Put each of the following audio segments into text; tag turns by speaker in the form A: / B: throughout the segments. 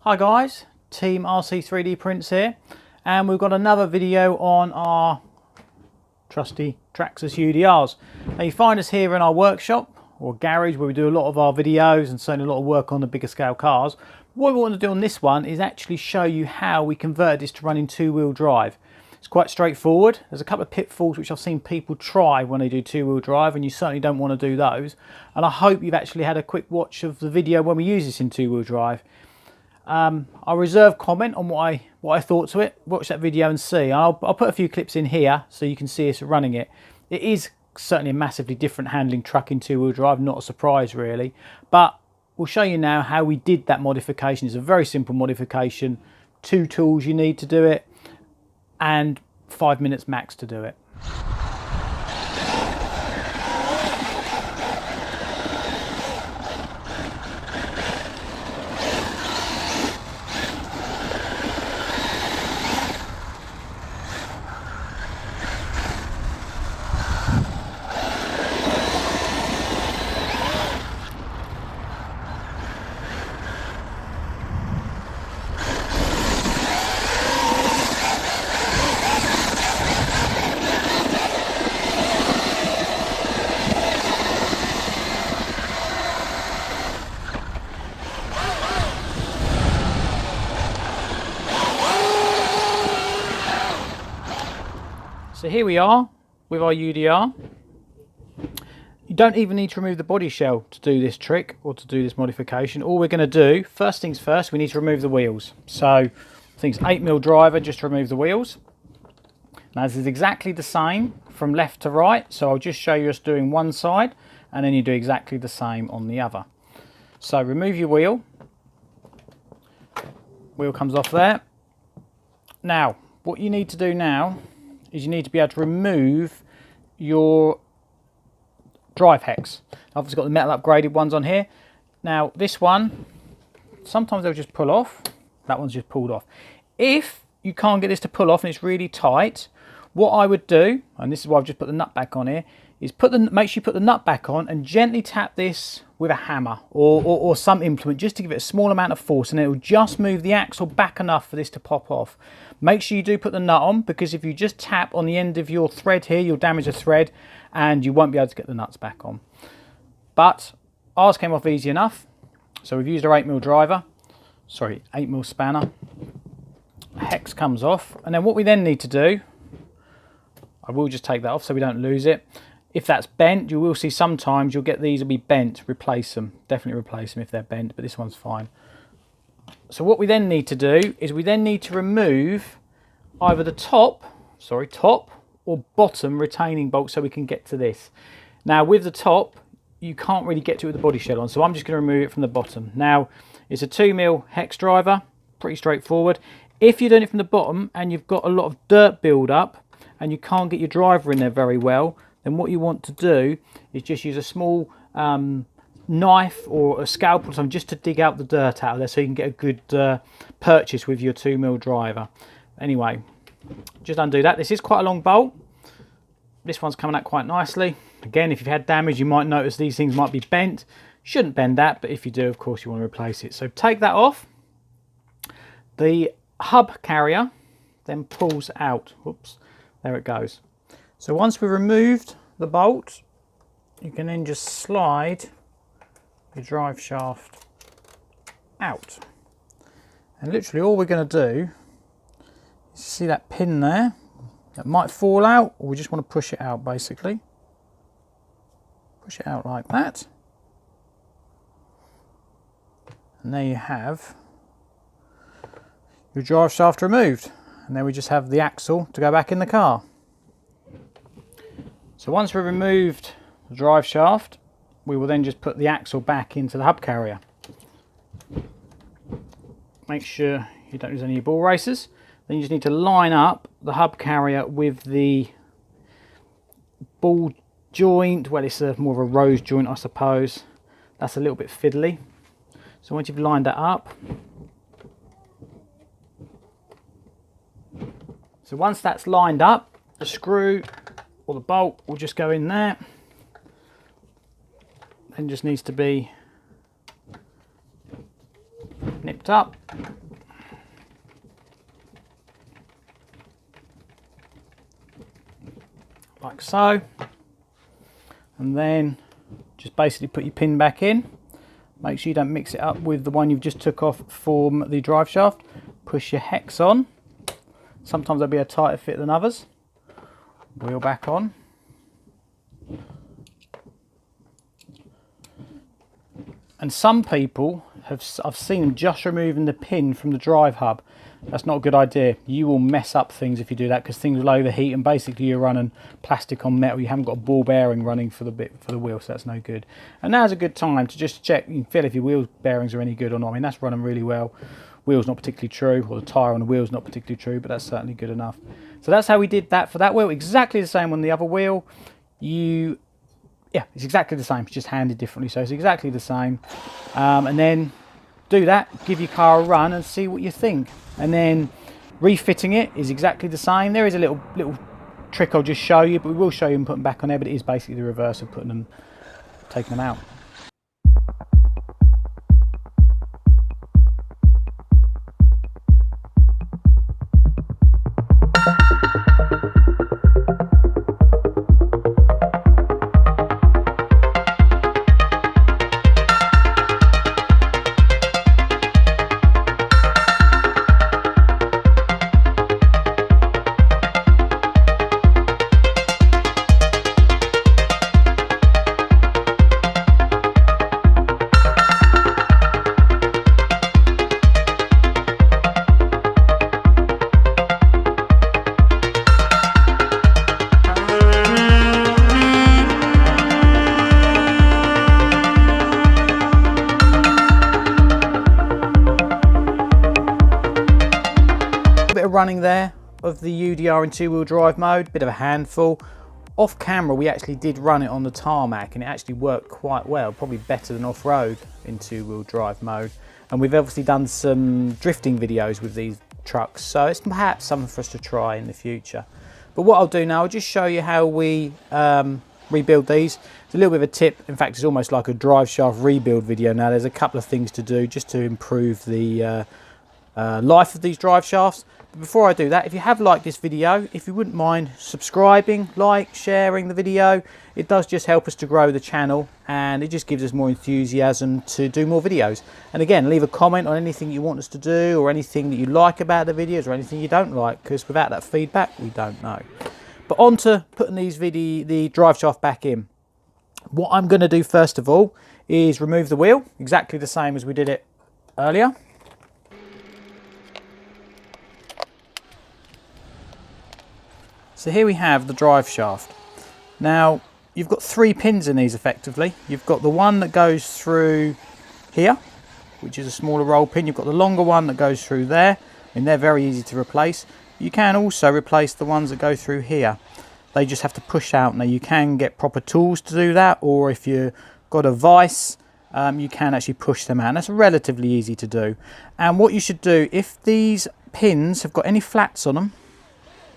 A: Hi guys, Team RC3D Prints here, and we've got another video on our trusty Traxxas UDRs. Now you find us here in our workshop or garage where we do a lot of our videos and certainly a lot of work on the bigger scale cars. What we want to do on this one is actually show you how we converted this to run in two-wheel drive. It's quite straightforward. There's a couple of pitfalls which I've seen people try when they do two-wheel drive, and you certainly don't want to do those. And I hope you've actually had a quick watch of the video when we use this in two-wheel drive. I'll reserve comment on what I thought to it. Watch that video and see. I'll put a few clips in here so you can see us running it. It is certainly a massively different handling truck in two-wheel drive, not a surprise really. But we'll show you now how we did that modification. It's a very simple modification. 2 tools you need to do it, and 5 minutes max to do it. So here we are with our UDR. You don't even need to remove the body shell to do this trick or to do this modification. All we're going to do, first things first, we need to remove the wheels. So I think it's 8mm driver just to remove the wheels. Now this is exactly the same from left to right, so I'll just show you us doing one side and then you do exactly the same on the other. So remove your wheel. Wheel comes off there. Now what you need to do now is you need to be able to remove your drive hex. I've obviously got the metal upgraded ones on here. Now this one, sometimes they'll just pull off. That one's just pulled off. If you can't get this to pull off and it's really tight, what I would do, and this is why I've just put the nut back on here, is make sure you put the nut back on and gently tap this with a hammer or some implement just to give it a small amount of force, and it will just move the axle back enough for this to pop off. Make sure you do put the nut on, because if you just tap on the end of your thread here, you'll damage the thread and you won't be able to get the nuts back on. But ours came off easy enough. So we've used our 8mm driver, sorry, 8mm spanner. Hex comes off, and then what we then need to do, I will just take that off so we don't lose it. If that's bent, you will see sometimes you'll get these will be bent. Replace them. Definitely replace them if they're bent, but this one's fine. So what we then need to do is we then need to remove either the top or bottom retaining bolt so we can get to this. Now with the top, you can't really get to it with the body shell on, so I'm just going to remove it from the bottom. Now it's a 2mm hex driver, pretty straightforward. If you're doing it from the bottom and you've got a lot of dirt build up and you can't get your driver in there very well, then what you want to do is just use a small knife or a scalpel or something just to dig out the dirt out of there so you can get a good purchase with your 2mm driver. Anyway, just undo that. This is quite a long bolt. This one's coming out quite nicely. Again, if you've had damage, you might notice these things might be bent. Shouldn't bend that, but if you do, of course, you want to replace it. So take that off. The hub carrier then pulls out. Whoops, there it goes. So once we've removed the bolt, you can then just slide your drive shaft out. And literally all we're going to do is see that pin there. That might fall out, or we just want to push it out basically. Push it out like that. And there you have your drive shaft removed. And then we just have the axle to go back in the car. So once we've removed the drive shaft, we will then just put the axle back into the hub carrier. Make sure you don't use any ball racers. Then you just need to line up the hub carrier with the ball joint. Well, it's more of a rose joint, I suppose. That's a little bit fiddly. So once you've lined that up, so once that's lined up, the screw or the bolt will just go in there. Then just needs to be nipped up. Like so. And then just basically put your pin back in. Make sure you don't mix it up with the one you've just took off from the drive shaft. Push your hex on. Sometimes they'll be a tighter fit than others. Wheel back on. And some people I've seen them just removing the pin from the drive hub. That's not a good idea. You will mess up things if you do that, because things will overheat, and basically you're running plastic on metal. You haven't got a ball bearing running for the wheel, so that's no good. And now's a good time to just check. You can feel if your wheel bearings are any good or not. I mean, that's running really well. Wheel's not particularly true, or the tyre on the wheel's not particularly true, but that's certainly good enough. So that's how we did that for that wheel. Exactly the same on the other wheel. Yeah, it's exactly the same. It's just handed differently, so it's exactly the same. And then do that, give your car a run and see what you think. And then refitting it is exactly the same. There is a little trick I'll just show you, but we will show you and put them back on there, but it is basically the reverse of taking them out. Running there of the UDR in two-wheel drive mode, bit of a handful. Off camera we actually did run it on the tarmac and it actually worked quite well, probably better than off-road in two-wheel drive mode. And we've obviously done some drifting videos with these trucks, so it's perhaps something for us to try in the future. But what I'll do now, I'll just show you how we rebuild these. It's a little bit of a tip. In fact, it's almost like a drive shaft rebuild video now. There's a couple of things to do just to improve the life of these drive shafts. But before I do that, if you have liked this video, if you wouldn't mind subscribing, sharing the video, it does just help us to grow the channel and it just gives us more enthusiasm to do more videos. And again, leave a comment on anything you want us to do or anything that you like about the videos or anything you don't like, because without that feedback we don't know. But on to putting the drive shaft back in. What I'm going to do first of all is remove the wheel, exactly the same as we did it earlier. So here we have the drive shaft. Now you've got three pins in these effectively. You've got the one that goes through here, which is a smaller roll pin. You've got the longer one that goes through there, and they're very easy to replace. You can also replace the ones that go through here. They just have to push out. Now you can get proper tools to do that, or if you've got a vise, you can actually push them out. And that's relatively easy to do. And what you should do, if these pins have got any flats on them,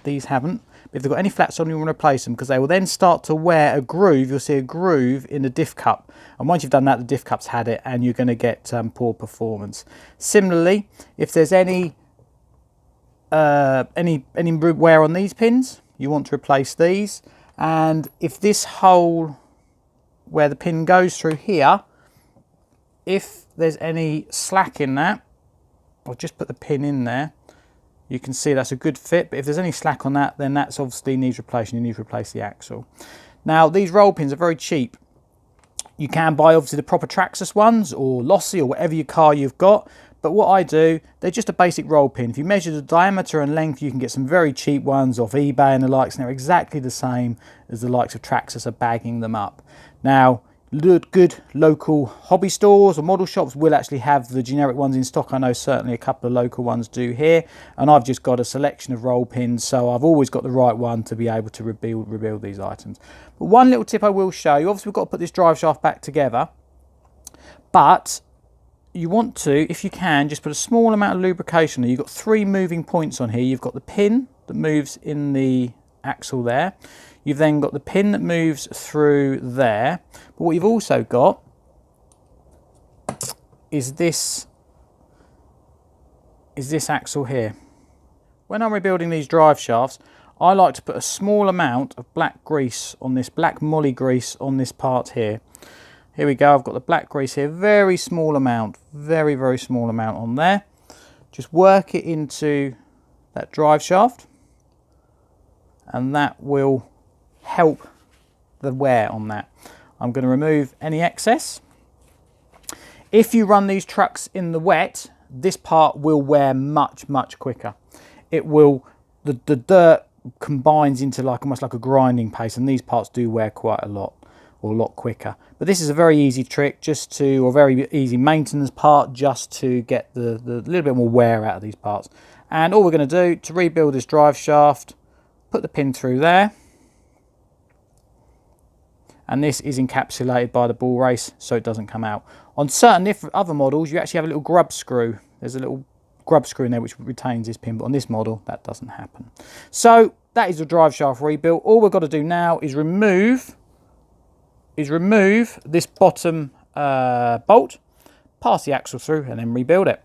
A: these haven't, but if they've got any flats on, you want to replace them, because they will then start to wear a groove. You'll see a groove in the diff cup, and once you've done that, the diff cup's had it, and you're going to get poor performance. Similarly, if there's any wear on these pins, you want to replace these. And if this hole where the pin goes through here, if there's any slack in that, I'll just put the pin in there. You can see that's a good fit, but if there's any slack on that, then that's obviously needs replacing. You need to replace the axle. Now, these roll pins are very cheap. You can buy obviously the proper Traxxas ones or Lossy or whatever your car you've got. But what I do, they're just a basic roll pin. If you measure the diameter and length, you can get some very cheap ones off eBay and the likes, and they're exactly the same as the likes of Traxxas are bagging them up. Now, good local hobby stores or model shops will actually have the generic ones in stock. I know certainly a couple of local ones do here, and I've just got a selection of roll pins, so I've always got the right one to be able to rebuild these items. But one little tip I will show you, obviously we've got to put this drive shaft back together, but you want to, if you can, just put a small amount of lubrication there. You've got three moving points on here. You've got the pin that moves in the axle there. You've then got the pin that moves through there. But what you've also got is this is this axle here. When I'm rebuilding these drive shafts, I like to put a small amount of black grease on this, black moly grease on this part here. Here we go, I've got the black grease here, very small amount, very, very small amount on there. Just work it into that drive shaft, and that will help the wear on that. I'm going to remove any excess. If you run these trucks in the wet, this part will wear much, much quicker. It will, the dirt combines into like almost like a grinding paste, and these parts do wear quite a lot, or a lot quicker. But this is a very easy trick just to, or very easy maintenance part, just to get the little bit more wear out of these parts. And all we're going to do to rebuild this drive shaft, put the pin through there, and this is encapsulated by the ball race so it doesn't come out. On certain other models, you actually have a little grub screw. There's a little grub screw in there which retains this pin, but on this model that doesn't happen. So that is the drive shaft rebuild. All we've got to do now is remove this bottom bolt, pass the axle through, and then rebuild it.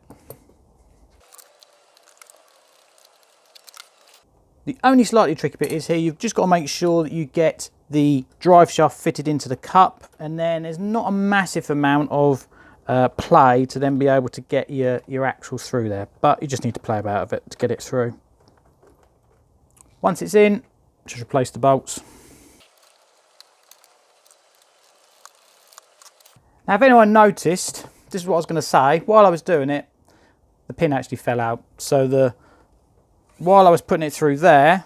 A: The only slightly tricky bit is here, you've just got to make sure that you get the drive shaft fitted into the cup, and then there's not a massive amount of play to then be able to get your axles through there, but you just need to play about with it to get it through. Once it's in, just replace the bolts. Now, if anyone noticed, this is what I was going to say, while I was doing it, the pin actually fell out. So while I was putting it through there,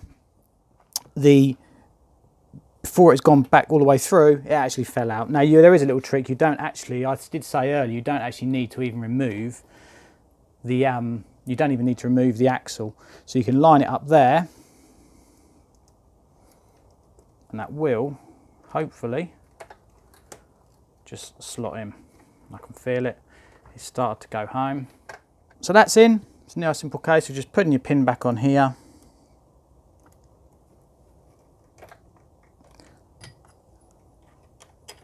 A: before it's gone back all the way through, it actually fell out. Now, there is a little trick. You don't actually, I did say earlier, you don't actually need to even remove the, you don't even need to remove the axle. So you can line it up there, and that will, hopefully, just slot in. I can feel it. It's started to go home. So that's in. It's now a simple case of just putting your pin back on here.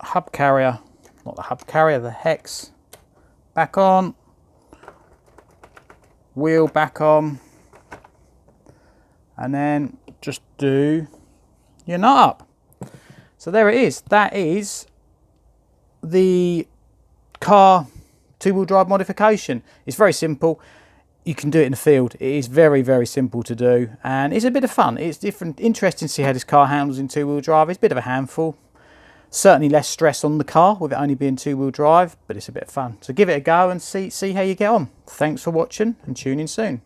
A: Hub carrier, not the hub carrier, the hex back on, wheel back on, and then just do your nut up. So there it is. That is the car two-wheel drive modification. It's very simple. You can do it in the field. It is very, very simple to do, and it's a bit of fun. It's different, interesting to see how this car handles in two-wheel drive. It's a bit of a handful. Certainly less stress on the car with it only being two-wheel drive, but it's a bit of fun. So give it a go and see how you get on. Thanks for watching, and tune in soon.